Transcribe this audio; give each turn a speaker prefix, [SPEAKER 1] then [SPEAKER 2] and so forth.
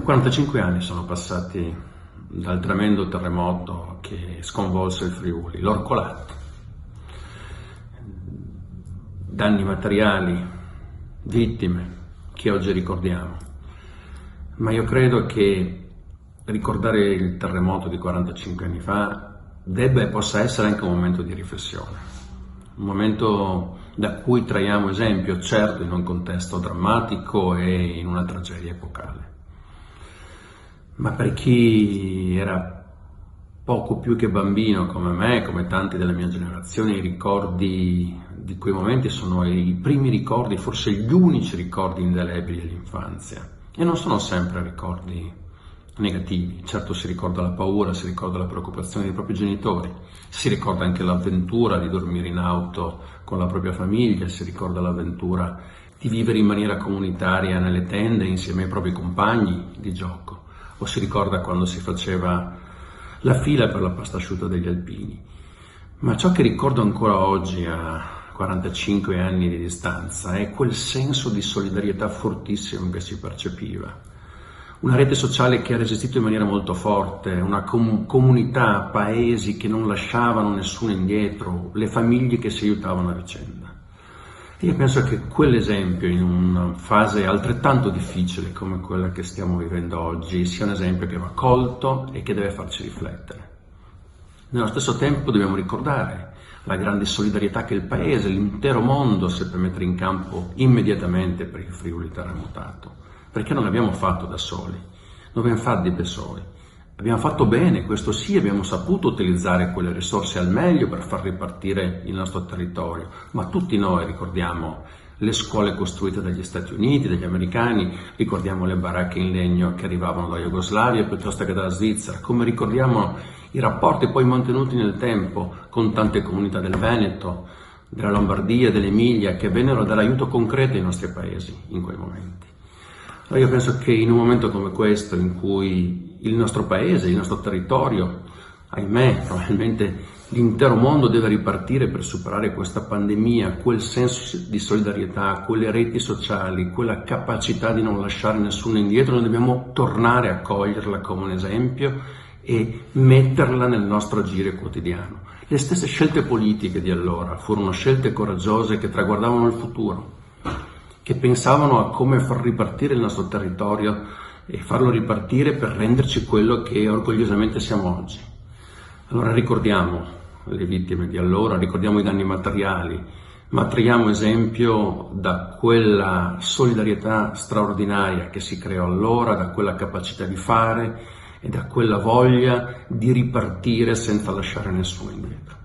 [SPEAKER 1] 45 anni sono passati dal tremendo terremoto che sconvolse il Friuli, l'Orcolat. Danni materiali, vittime che oggi ricordiamo. Ma io credo che ricordare il terremoto di 45 anni fa debba e possa essere anche un momento di riflessione, un momento da cui traiamo esempio, certo in un contesto drammatico e in una tragedia epocale. Ma per chi era poco più che bambino come me, come tanti della mia generazione, i ricordi di quei momenti sono i primi ricordi, forse gli unici ricordi indelebili dell'infanzia. E non sono sempre ricordi negativi. Certo si ricorda la paura, si ricorda la preoccupazione dei propri genitori, si ricorda anche l'avventura di dormire in auto con la propria famiglia, si ricorda l'avventura di vivere in maniera comunitaria nelle tende insieme ai propri compagni di gioco, o si ricorda quando si faceva la fila per la pasta asciutta degli alpini. Ma ciò che ricordo ancora oggi, a 45 anni di distanza, è quel senso di solidarietà fortissimo che si percepiva. Una rete sociale che ha resistito in maniera molto forte, una comunità, paesi che non lasciavano nessuno indietro, le famiglie che si aiutavano a vicenda. E io penso che quell'esempio, in una fase altrettanto difficile come quella che stiamo vivendo oggi, sia un esempio che va colto e che deve farci riflettere. Nello stesso tempo dobbiamo ricordare la grande solidarietà che il Paese, l'intero mondo seppe mettere in campo immediatamente per il Friuli terremotato, perché non l'abbiamo fatto da soli, non abbiamo fatto da soli. Abbiamo fatto bene, questo sì, abbiamo saputo utilizzare quelle risorse al meglio per far ripartire il nostro territorio, ma tutti noi ricordiamo le scuole costruite dagli Stati Uniti, dagli americani, ricordiamo le baracche in legno che arrivavano dalla Jugoslavia piuttosto che dalla Svizzera, come ricordiamo i rapporti poi mantenuti nel tempo con tante comunità del Veneto, della Lombardia, dell'Emilia, che vennero a dare aiuto concreto ai nostri paesi in quei momenti. Allora io penso che in un momento come questo, in cui il nostro paese, il nostro territorio, ahimè, probabilmente l'intero mondo deve ripartire per superare questa pandemia, quel senso di solidarietà, quelle reti sociali, quella capacità di non lasciare nessuno indietro, noi dobbiamo tornare a coglierla come un esempio e metterla nel nostro agire quotidiano. Le stesse scelte politiche di allora furono scelte coraggiose che traguardavano il futuro, che pensavano a come far ripartire il nostro territorio e farlo ripartire per renderci quello che orgogliosamente siamo oggi. Allora ricordiamo le vittime di allora, ricordiamo i danni materiali, ma traiamo esempio da quella solidarietà straordinaria che si creò allora, da quella capacità di fare e da quella voglia di ripartire senza lasciare nessuno indietro.